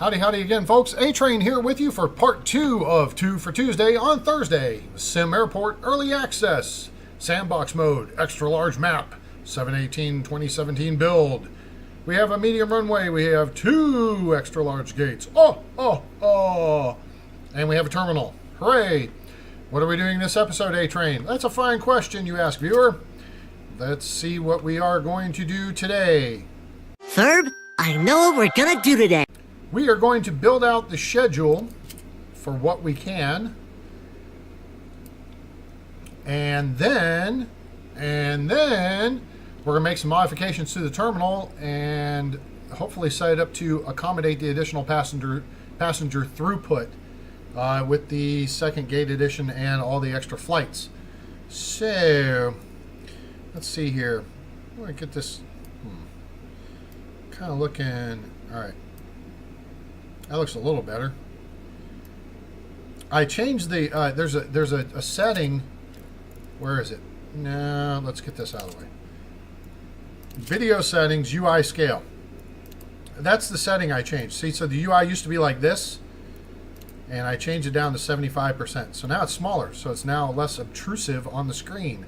Howdy, howdy again, folks. A-Train here with you for part 2 of Two-fer Tuesday on Thursday. SimAirport Early Access, Sandbox Mode, Extra Large Map, 7/18/2017 build. We have a medium runway. We have 2 extra large gates. And we have a terminal. Hooray! What are we doing this episode, A-Train? That's a fine question, you ask, viewer. Let's see what we are going to do today. Ferb, I know what we're gonna do today. We are going to build out the schedule for what we can. And then we're going to make some modifications to the terminal and hopefully set it up to accommodate the additional passenger throughput with the second gate addition and all the extra flights. So, let's see here. I'm going to get this kind of looking, all right. That looks a little better. I changed the, there's a setting, where is it? No, let's get this out of the way. Video settings, UI scale. That's the setting I changed. See, so the UI used to be like this, and I changed it down to 75%. So now it's smaller, so it's now less obtrusive on the screen.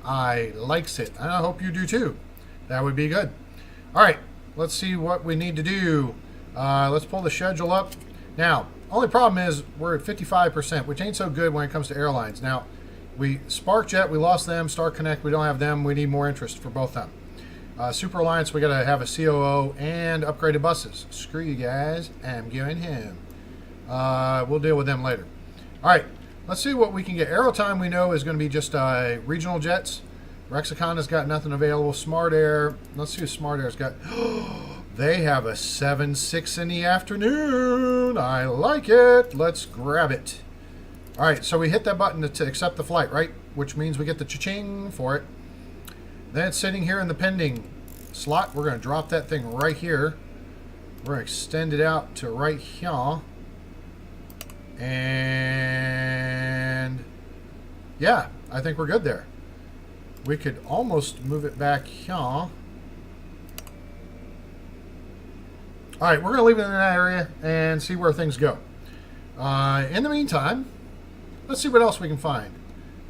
I likes it, and I hope you do too. That would be good. All right, let's see what we need to do. Let's pull the schedule up. Now, only problem is we're at 55%, which ain't so good when it comes to airlines. Now, SparkJet, we lost them. Star Connect, we don't have them. We need more interest for both them. Super Alliance, we got to have a COO and upgraded buses. Screw you guys. I'm going home. We'll deal with them later. All right, let's see what we can get. Aerotime, we know, is going to be just regional jets. Rexicon has got nothing available. Smart Air, let's see what Smart Air's got. They have a 7-6 in the afternoon. I like it. Let's grab it. All right, so we hit that button to accept the flight, right? Which means we get the cha-ching for it. Then it's sitting here in the pending slot. We're going to drop that thing right here. We're going to extend it out to right here. And yeah, I think we're good there. We could almost move it back here. All right, we're going to leave it in that area and see where things go. In the meantime, let's see what else we can find.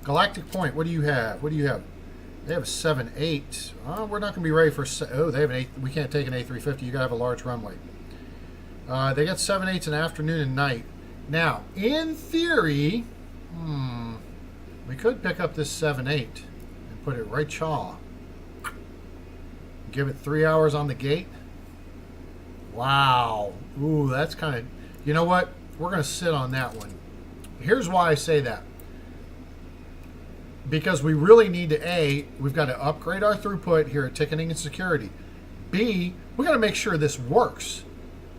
Galactic Point, what do you have? What do you have? They have a 7-8. We're not going to be ready for... Oh, they have an 8. We can't take an A350. You got to have a large runway. They got 7-8s in the afternoon and night. Now, in theory, we could pick up this 7-8 and put it right chaw. Give it 3 hours on the gate. Wow. Ooh, that's kind of... You know what? We're going to sit on that one. Here's why I say that. Because we really need to, A, we've got to upgrade our throughput here at Ticketing and Security. B, we got to make sure this works.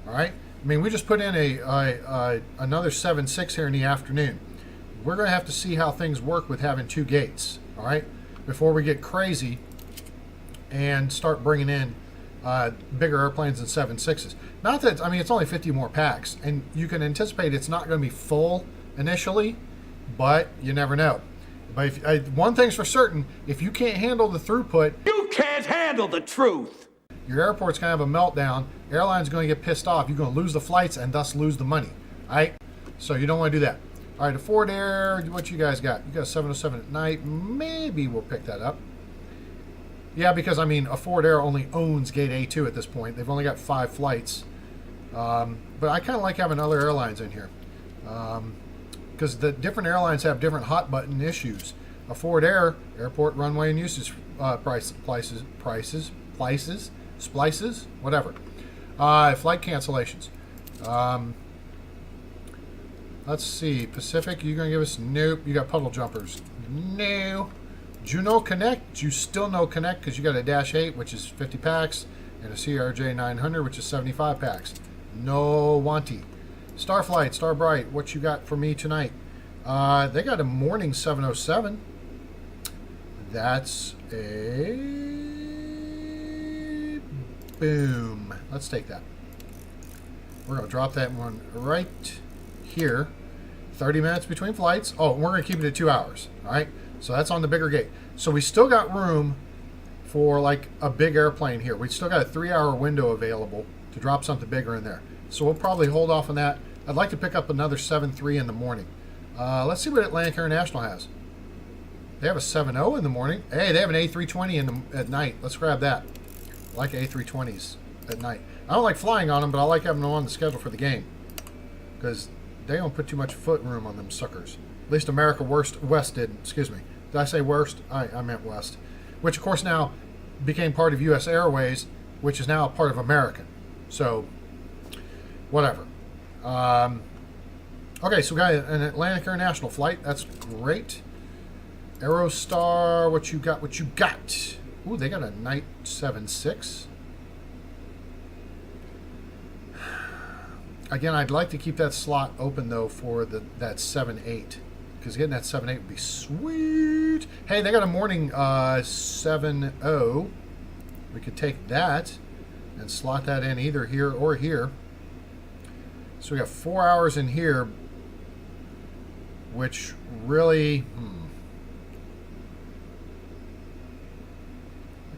All right? I mean, we just put in another 7-6 here in the afternoon. We're going to have to see how things work with having 2 gates. All right? Before we get crazy and start bringing in bigger airplanes than 7-6s. Not that, I mean, it's only 50 more packs, and you can anticipate it's not going to be full initially, but you never know. But one thing's for certain, if you can't handle the throughput... You can't handle the truth! Your airport's going to have a meltdown, airline's going to get pissed off, you're going to lose the flights and thus lose the money. All right? So you don't want to do that. All right, a Forward Air, what you guys got? You got a 707 at night, maybe we'll pick that up. Yeah, because, I mean, a Forward Air only owns Gate A2 at this point. They've only got 5 flights. But I kind of like having other airlines in here. Because the different airlines have different hot button issues. A Forward Air, airport, runway, and usage splices, whatever. Flight cancellations. Let's see. Pacific, you going to give us... Nope. You got puddle jumpers. No. Juno Connect, you still no Connect because you got a Dash 8, which is 50 packs, and a CRJ 900, which is 75 packs. No wanty. Starflight, Starbright, what you got for me tonight? They got a morning 707. That's a... Boom. Let's take that. We're going to drop that one right here. 30 minutes between flights. Oh, we're going to keep it at 2 hours. All right. So that's on the bigger gate. So we still got room for like a big airplane here. We still got a 3-hour window available to drop something bigger in there. So we'll probably hold off on that. I'd like to pick up another 7.3 in the morning. Let's see what Atlantic International has. They have a 7.0 in the morning. Hey, they have an A320 at night. Let's grab that. I like A320s at night. I don't like flying on them, but I like having them on the schedule for the game. Because they don't put too much foot room on them suckers. At least America West did. Excuse me. Did I say worst? I meant West. Which, of course, now became part of U.S. Airways, which is now a part of American. So, whatever. Okay, so we got an Atlantic International flight. That's great. Aerostar, what you got? What you got? Ooh, they got a Night 7.6. Again, I'd like to keep that slot open, though, for that 7.8. Because getting that 7.8 would be sweet. Hey, they got a morning 7.0. We could take that and slot that in either here or here. So we got 4 hours in here, which really...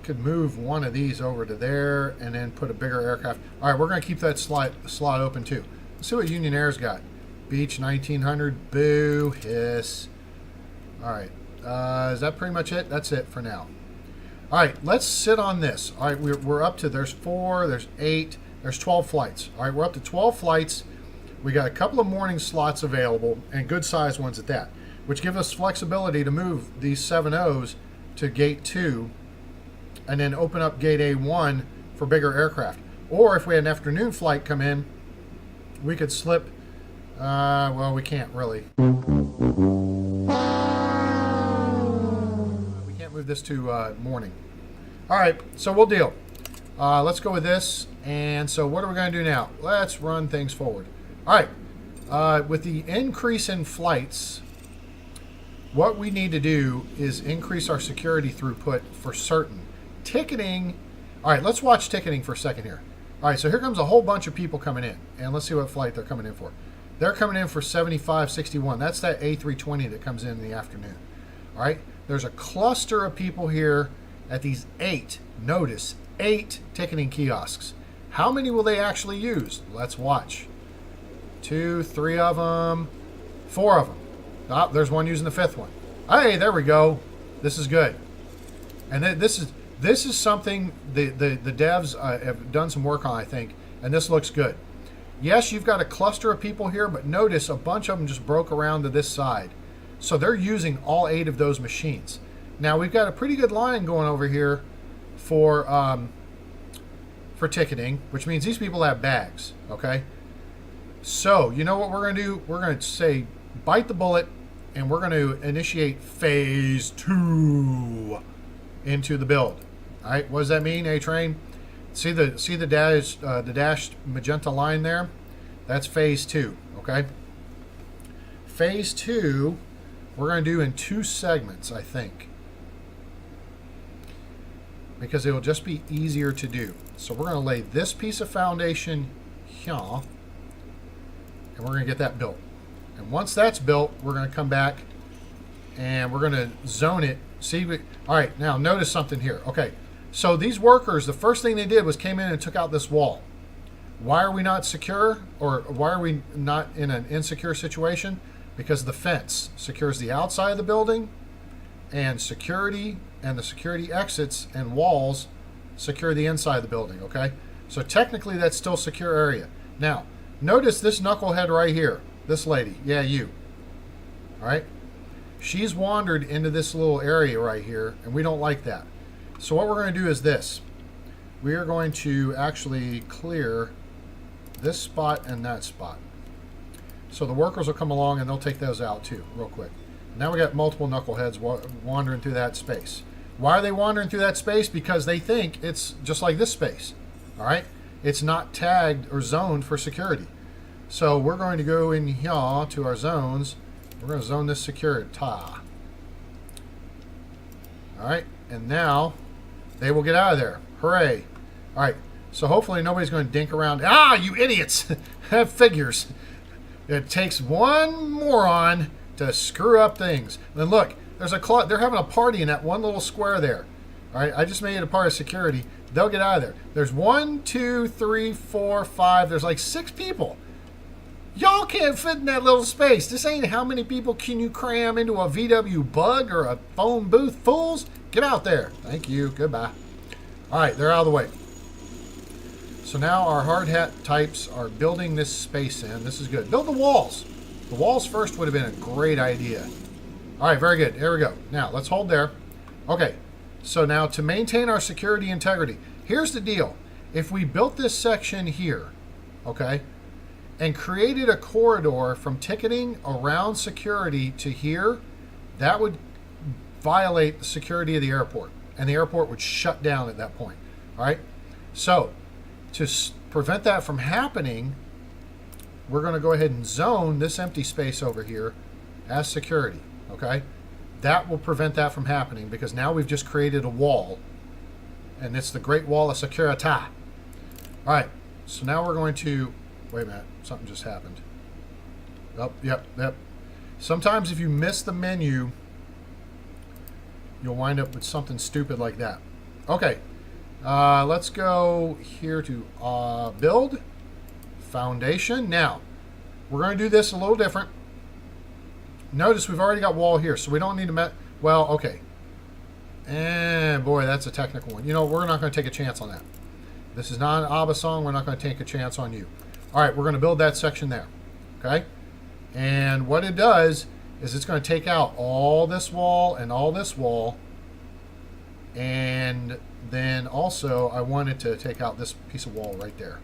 could move one of these over to there and then put a bigger aircraft. All right, we're going to keep that slot open too. Let's see what Union Air's got. Beach 1900, boo, hiss. All right, is that pretty much it? That's it for now. All right, let's sit on this. All right, we're up to, there's 4, there's 8, there's 12 flights. All right, we're up to 12 flights. We got a couple of morning slots available and good sized ones at that, which give us flexibility to move these 7.0s to gate 2 and then open up gate A1 for bigger aircraft. Or if we had an afternoon flight come in, we could slip, well, we can't really. We can't move this to morning. All right, so we'll deal. Let's go with this. And so what are we going to do now? Let's run things forward. All right, with the increase in flights, what we need to do is increase our security throughput for certain. Ticketing. All right, let's watch ticketing for a second here. All right, so here comes a whole bunch of people coming in, and let's see what flight they're coming in for. They're coming in for 7561. That's that A320 that comes in the afternoon. All right, there's a cluster of people here at these 8, notice, 8 ticketing kiosks. How many will they actually use? Let's watch. 2, 3 of them, 4 of them. Oh, there's one using the 5th one. Hey, there we go. This is good. And this is something the devs have done some work on, I think, and this looks good. Yes, you've got a cluster of people here, but notice a bunch of them just broke around to this side. So they're using all 8 of those machines. Now, we've got a pretty good line going over here for ticketing, which means these people have bags, okay? So, you know what we're going to do? We're going to say, bite the bullet, and we're going to initiate phase 2 into the build. All right, what does that mean, A-Train? See the dashed magenta line there? That's phase 2, okay? Phase 2, we're going to do in 2 segments, I think, because it will just be easier to do. So we're going to lay this piece of foundation here, and we're going to get that built. And once that's built, we're going to come back and we're going to zone it. All right, now notice something here. Okay, so these workers, the first thing they did was came in and took out this wall. Why are we not secure, or why are we not in an insecure situation? Because the fence secures the outside of the building, and security and the security exits and walls secure the inside of the building, okay? So technically that's still secure area. Now, notice this knucklehead right here, this lady, yeah, you, all right? She's wandered into this little area right here, and we don't like that. So what we're going to do is this. We are going to actually clear this spot and that spot. So the workers will come along and they'll take those out too, real quick. Now we got multiple knuckleheads wandering through that space. Why are they wandering through that space? Because they think it's just like this space, all right? It's not tagged or zoned for security. So we're going to go in here to our zones. We're going to zone this security. All right, and now they will get out of there. Hooray. All right, so hopefully nobody's going to dink around. Ah, you idiots. Have figures. It takes one moron to screw up things. Then look, they're having a party in that one little square there. All right, I just made it a part of security. They'll get out of there. There's 1, 2, 3, 4, 5. There's like 6 people. Y'all can't fit in that little space. This ain't how many people can you cram into a VW Bug or a phone booth. Fools, get out there. Thank you. Goodbye. All right, they're out of the way. So now our hard hat types are building this space in. This is good. Build the walls. The walls first would have been a great idea. All right, very good. Here we go. Now, let's hold there. Okay, so now to maintain our security integrity, here's the deal. If we built this section here, okay, and created a corridor from ticketing around security to here, that would violate the security of the airport, and the airport would shut down at that point. All right, so to prevent that from happening, we're going to go ahead and zone this empty space over here as security. Okay, that will prevent that from happening because now we've just created a wall, and it's the Great Wall of Security. All right, so now we're going to wait a minute. Something just happened. Oh, yep. Sometimes if you miss the menu, you'll wind up with something stupid like that. Okay, let's go here to build foundation. Now, we're going to do this a little different. Notice we've already got wall here, so we don't need to well, okay. And boy, that's a technical one. You know, we're not going to take a chance on that. This is not an ABBA song. We're not going to take a chance on you. All right, we're going to build that section there. Okay? And what it does is it's going to take out all this wall and all this wall. And then also I wanted to take out this piece of wall right there.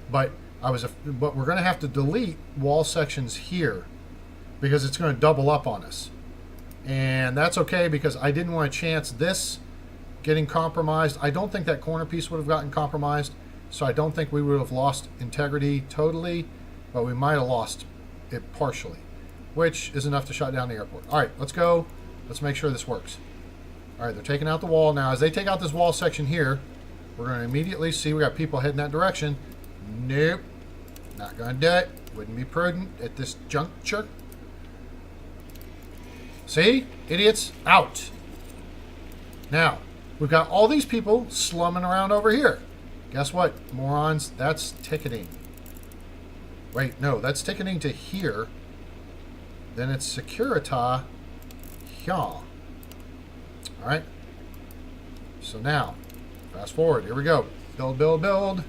But we're going to have to delete wall sections here because it's going to double up on us. And that's okay because I didn't want to chance this getting compromised. I don't think that corner piece would have gotten compromised, so I don't think we would have lost integrity totally, but we might have lost it partially, which is enough to shut down the airport. All right, let's go. Let's make sure this works. All right, they're taking out the wall. Now, as they take out this wall section here, we're going to immediately see we got people heading that direction. Nope, not going to do it. Wouldn't be prudent at this juncture. See? Idiots, out. Now, we've got all these people slumming around over here. Guess what, morons? That's ticketing. Wait, no, that's ticketing to here. Then it's Securita here. All right. So now, fast forward. Here we go. Build, build, build.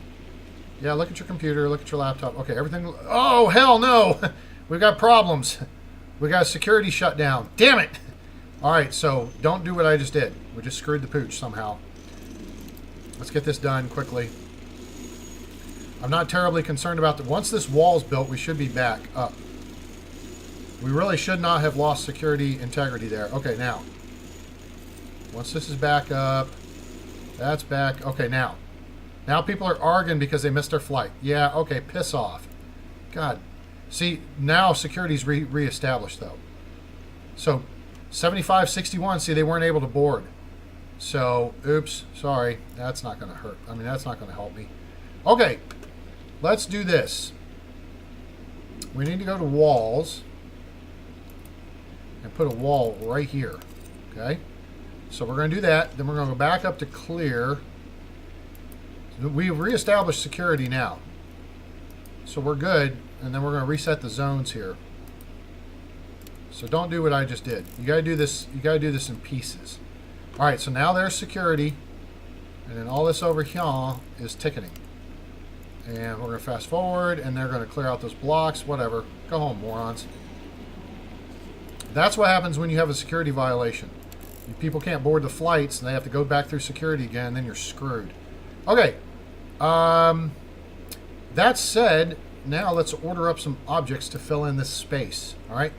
Yeah, look at your computer. Look at your laptop. Okay, everything. Oh, hell no. We've got problems. We got a security shutdown. Damn it. All right, so don't do what I just did. We just screwed the pooch somehow. Let's get this done quickly. I'm not terribly concerned about that. Once this wall's built, we should be back up. We really should not have lost security integrity there. Okay, now. Once this is back up, that's back. Okay, now. Now people are arguing because they missed their flight. Yeah, okay, piss off. God. See, now security's reestablished, though. So, 7561, see, they weren't able to board. So, oops, sorry. That's not going to hurt. I mean, that's not going to help me. Okay, let's do this. We need to go to walls and put a wall right here. Okay? So we're going to do that. Then we're going to go back up to clear. We've reestablished security now. So we're good. And then we're going to reset the zones here. So don't do what I just did. You got to do this. You got to do this in pieces. All right. So now there's security, and then all this over here is ticketing. And we're going to fast forward, and they're going to clear out those blocks. Whatever. Go home, morons. That's what happens when you have a security violation. People can't board the flights, and they have to go back through security again. And then you're screwed. Okay. That said. Now let's order up some objects to fill in this space. All right.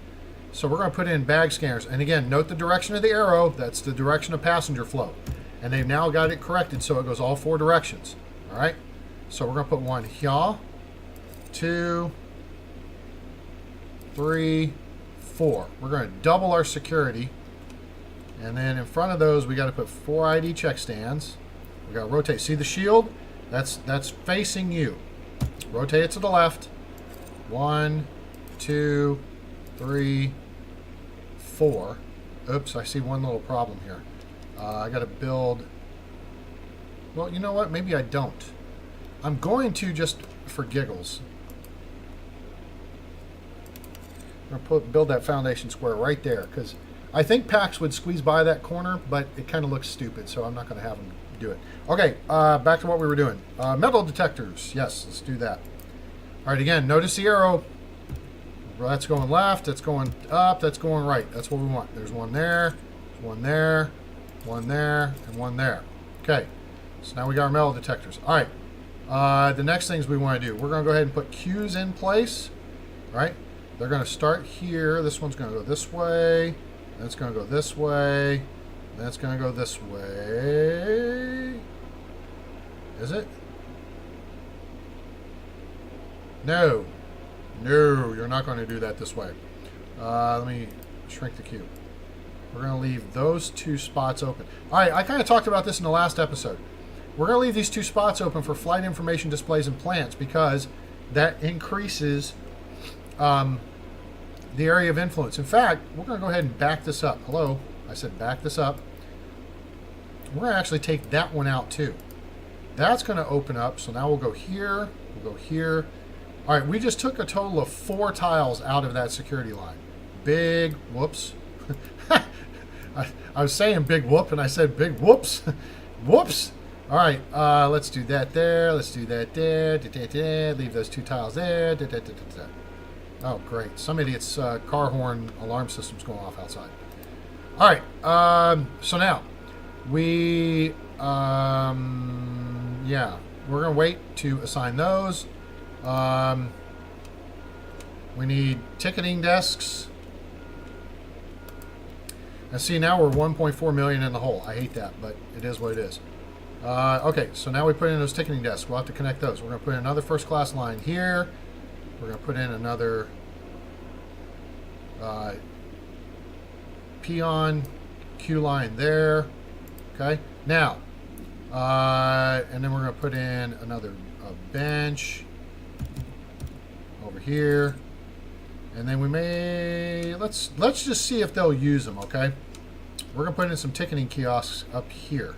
So we're going to put in bag scanners. And again, note the direction of the arrow. That's the direction of passenger flow. And they've now got it corrected so it goes all 4 directions. All right. So we're going to put one here, 2, 3, 4. We're going to double our security. And then in front of those, we got to put 4 ID check stands. We got to rotate. See the shield? That's facing you. Rotate it to the left. 1, 2, 3, 4. Oops, I see one little problem here. I got to build... Well, you know what? Maybe I don't. I'm going to just for giggles. I'm going to build that foundation square right there because I think Pax would squeeze by that corner, but it kind of looks stupid, so I'm not going to have them do it. Okay, back to what we were doing. Metal detectors. Yes, let's do that. All right, again, notice the arrow. Well, that's going left, that's going up, that's going right. That's what we want. There's one there, one there, one there, and one there. Okay, so now we got our metal detectors. All right, the next things we want to do, we're going to go ahead and put cues in place. All right, they're going to start here. This one's going to go this way. That's going to go this way. That's going to go this way. Is it? No. No, you're not going to do that this way. Let me shrink the cube. We're going to leave those two spots open. All right, I kind of talked about this in the last episode. We're going to leave these two spots open for flight information displays and plants because that increases the area of influence. In fact, we're going to go ahead and back this up. Hello, I said back this up. We're going to actually take that one out too. That's going to open up. So now we'll go here. We'll go here. All right, we just took a total of 4 tiles out of that security line. Big whoops. I was saying big whoop, and I said big whoops. Whoops. All right, let's do that there. Let's do that there. Leave those 2 tiles there. Oh, great. Some idiot's car horn alarm system's going off outside. All right, so now we, yeah, we're going to wait to assign those. We need ticketing desks. And see, now we're 1.4 million in the hole. I hate that, but it is what it is. Okay, so now we put in those ticketing desks. We'll have to connect those. We're going to put in another first class line here. We're going to put in another peon queue line there. Okay, now, and then we're going to put in another bench over here. And then we may, let's just see if they'll use them, okay? We're going to put in some ticketing kiosks up here.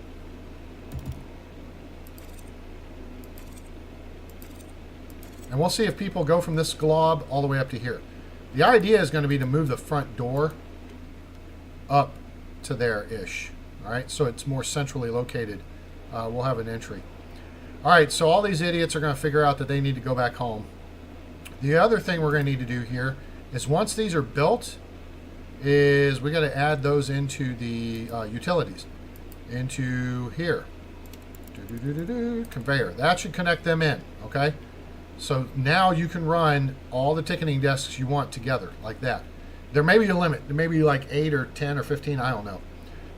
And we'll see if people go from this glob all the way up to here. The idea is going to be to move the front door up to there-ish. All right, so it's more centrally located. We'll have an entry. All right, so all these idiots are going to figure out that they need to go back home. The other thing we're going to need to do here is once these are built, is we got to add those into the utilities, into here. Conveyor. That should connect them in, okay? So now you can run all the ticketing desks you want together like that. There may be a limit. There may be like 8 or 10 or 15, I don't know.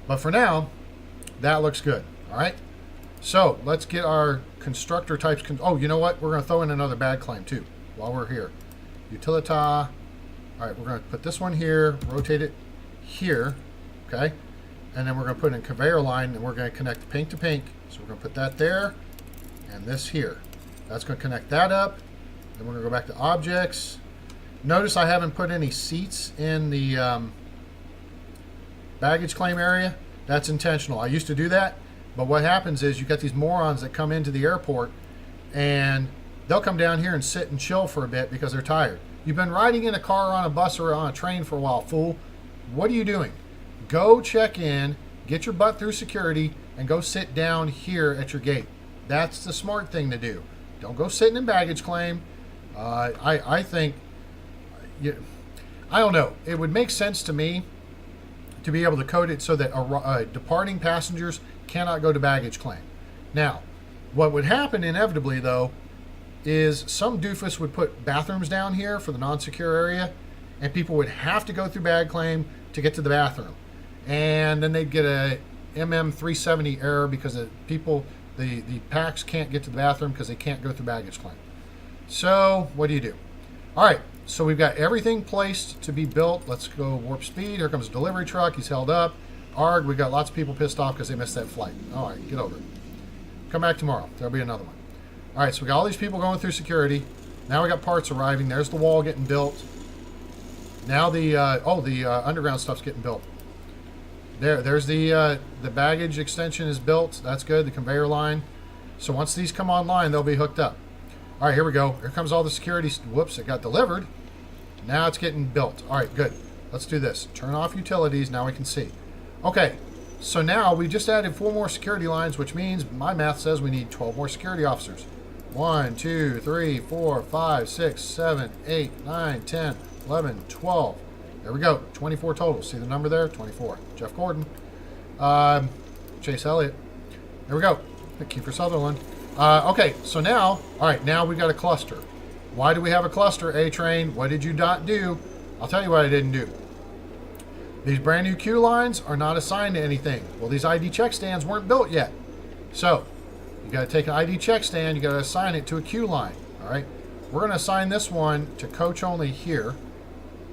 But for now, that looks good, all right? So let's get our constructor types. Oh, you know what? We're going to throw in another bad claim too while we're here. Utilita. All right, we're going to put this one here, rotate it here, okay? And then we're going to put in conveyor line, and we're going to connect pink to pink. So we're going to put that there and this here. That's going to connect that up. Then we're going to go back to objects. Notice I haven't put any seats in the baggage claim area. That's intentional. I used to do that, but what happens is you got these morons that come into the airport and they'll come down here and sit and chill for a bit because they're tired. You've been riding in a car or on a bus or on a train for a while, fool. What are you doing? Go check in, get your butt through security, and go sit down here at your gate. That's the smart thing to do. Don't go sitting in baggage claim. I think, I don't know. It would make sense to me to be able to code it so that departing passengers cannot go to baggage claim. Now, what would happen inevitably, though, is some doofus would put bathrooms down here for the non-secure area, and people would have to go through bag claim to get to the bathroom. And then they'd get a MM370 error because the packs can't get to the bathroom because they can't go through baggage claim. So what do? All right, so we've got everything placed to be built. Let's go warp speed. Here comes a delivery truck. He's held up. Arg, we got lots of people pissed off because they missed that flight. All right, get over it. Come back tomorrow. There'll be another one. All right, so we got all these people going through security. Now we got parts arriving. There's the wall getting built. Now the underground stuff's getting built. There's the baggage extension is built. That's good. The conveyor line. So once these come online, they'll be hooked up. All right, here we go. Here comes all the security. Whoops, it got delivered. Now it's getting built. All right, good. Let's do this. Turn off utilities. Now we can see. Okay, so now we just added 4 more security lines, which means my math says we need 12 more security officers. 1, 2, 3, 4, 5, 6, 7, 8, 9, 10, 11, 12. There we go. 24 total. See the number there? 24. Jeff Gordon. Chase Elliott. There we go. Kiefer Sutherland. Okay, so now, all right, now we've got a cluster. Why do we have a cluster, A-Train? What did you not do? I'll tell you what I didn't do. These brand new queue lines are not assigned to anything. Well, these ID check stands weren't built yet. So, you got to take an ID check stand, you got to assign it to a queue line, all right? We're going to assign this one to coach only here.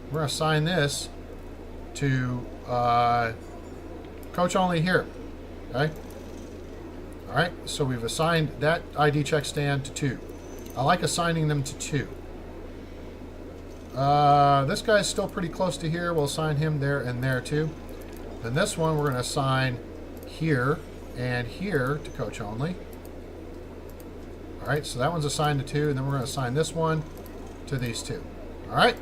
We're going to assign this to coach only here, okay? All right, so we've assigned that ID check stand to 2. I like assigning them to 2. This guy's still pretty close to here. We'll assign him there and there too. Then this one we're going to assign here and here to coach only. All right, so that one's assigned to 2, and then we're going to assign this one to these 2. All right,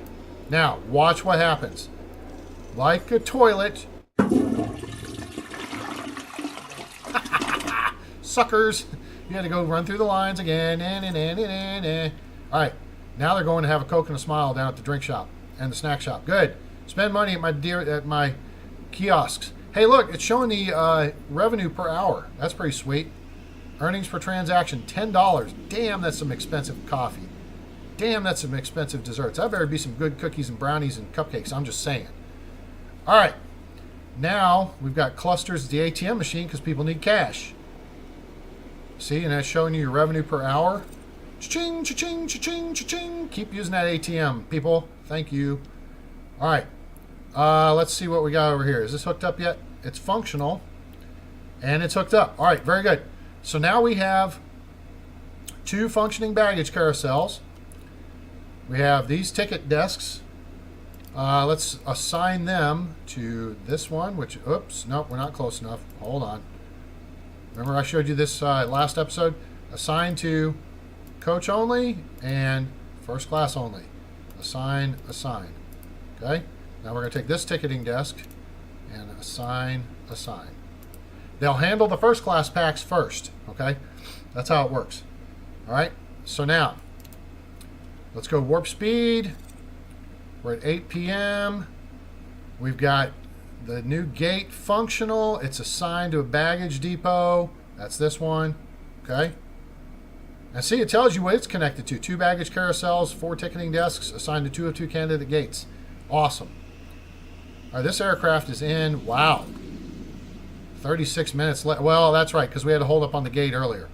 now watch what happens. Like a toilet. Suckers. You had to go run through the lines again. All right. Now they're going to have a Coke and a Smile down at the drink shop and the snack shop. Good. Spend money at my kiosks. Hey, look, it's showing the revenue per hour. That's pretty sweet. Earnings per transaction, $10. Damn, that's some expensive coffee. Damn, that's some expensive desserts. That better be some good cookies and brownies and cupcakes. I'm just saying. All right. Now we've got clusters at the ATM machine because people need cash. See, and that's showing you your revenue per hour. Cha-ching, cha-ching, cha-ching, cha-ching. Keep using that ATM, people. Thank you. All right. Let's see what we got over here. Is this hooked up yet? It's functional. And it's hooked up. All right, very good. So now we have 2 functioning baggage carousels. We have these ticket desks. Let's assign them to this one, which, oops, nope, we're not close enough. Hold on. Remember I showed you this last episode? Assign to coach only and first class only. Assign, assign. Okay? Now we're going to take this ticketing desk and assign, assign. They'll handle the first class packs first. Okay? That's how it works. All right? So now, let's go warp speed. We're at 8 p.m. We've got the new gate functional. It's assigned to a baggage depot. That's this one. Okay? And see, it tells you what it's connected to. 2 baggage carousels, 4 ticketing desks, assigned to 2 of 2 candidate gates. Awesome. All right, this aircraft is in, wow, 36 minutes left. Well, that's right, because we had to hold up on the gate earlier.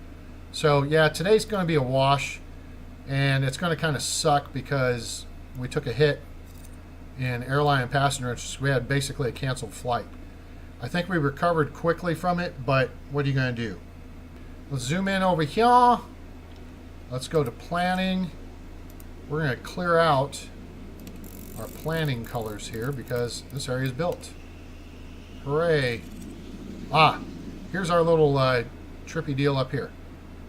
So, yeah, today's going to be a wash, and it's going to kind of suck because we took a hit in airline and passenger interest. We had basically a canceled flight. I think we recovered quickly from it, but what are you going to do? Let's zoom in over here. Let's go to planning. We're going to clear out our planning colors here because this area is built. Hooray. Here's our little trippy deal up here.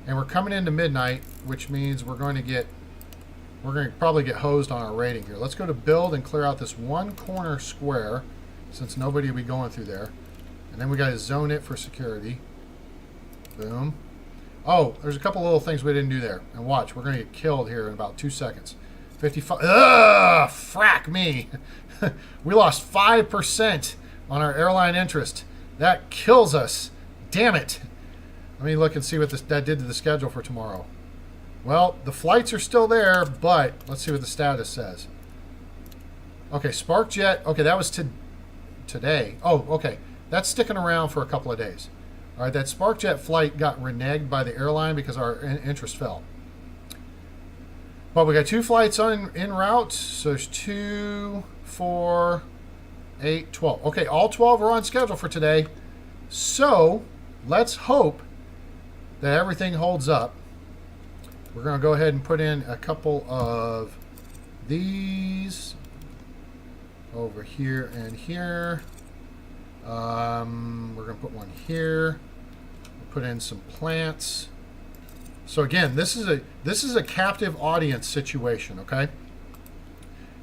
And we're coming into midnight, which means we're going to probably get hosed on our rating here. Let's go to build and clear out this one corner square since nobody will be going through there. And then we got to zone it for security. Boom. Oh, there's a couple little things we didn't do there. And watch, we're going to get killed here in about 2 seconds. 55. Ugh, frack me. We lost 5% on our airline interest. That kills us. Damn it. Let me look and see what that did to the schedule for tomorrow. Well, the flights are still there, but let's see what the status says. Okay, SparkJet. Okay, that was today. Oh, okay. That's sticking around for a couple of days. All right, that SparkJet flight got reneged by the airline because our interest fell. But we got 2 flights en route. So there's 2, 4, 8, 12. Okay, all 12 are on schedule for today. So let's hope that everything holds up. We're going to go ahead and put in a couple of these over here and here. We're going to put one here. We'll put in some plants. So again, this is a captive audience situation, okay?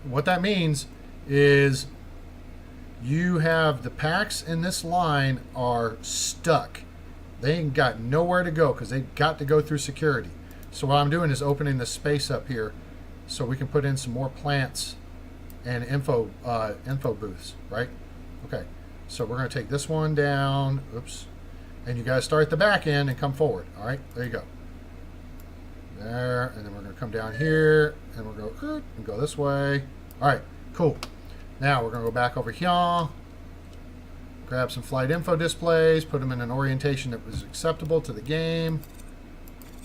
What that means is you have the packs in this line are stuck. They ain't got nowhere to go because they've got to go through security. So what I'm doing is opening the space up here so we can put in some more plants and info booths, right? Okay, so we're going to take this one down. Oops. And you guys start at the back end and come forward. All right, there you go. There, and then we're going to come down here and we're going to and go this way. All right, cool. Now we're going to go back over here, grab some flight info displays, put them in an orientation that was acceptable to the game.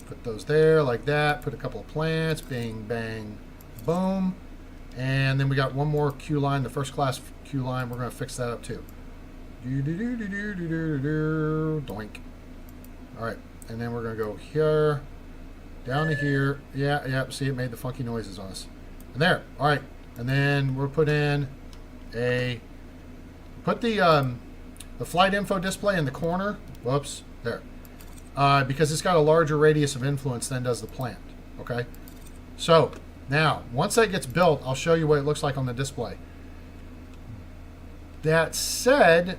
Put those there like that. Put a couple of plants. Bing, bang, boom. And then we got one more queue line, the first class queue line. We're going to fix that up too. Doink. All right, and then we're going to go here, down to here. Yeah. See, it made the funky noises on us. And there. All right, and then we'll put in the flight info display in the corner. Whoops, there. Because it's got a larger radius of influence than does the plant. Okay, so now once that gets built, I'll show you what it looks like on the display. That said,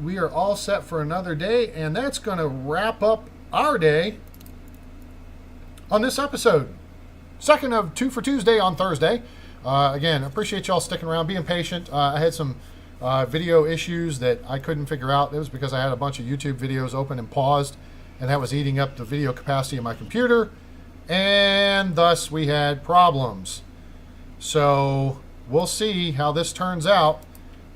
we are all set for another day, and that's going to wrap up our day on this episode. Second of Two-fer Tuesday on Thursday. Again, appreciate y'all sticking around, being patient. I had some video issues that I couldn't figure out. It was because I had a bunch of YouTube videos open and paused, and that was eating up the video capacity of my computer, and thus we had problems. So we'll see how this turns out.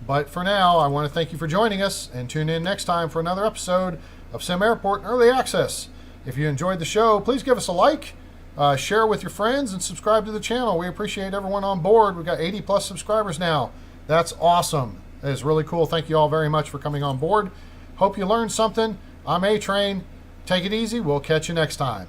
But for now, I want to thank you for joining us, and tune in next time for another episode of SimAirport Early Access. If you enjoyed the show, please give us a like, share with your friends, and subscribe to the channel. We appreciate everyone on board. We've got 80 plus subscribers now. That's awesome. That is really cool. Thank you all very much for coming on board. Hope you learned something. I'm A-Train. Take it easy. We'll catch you next time.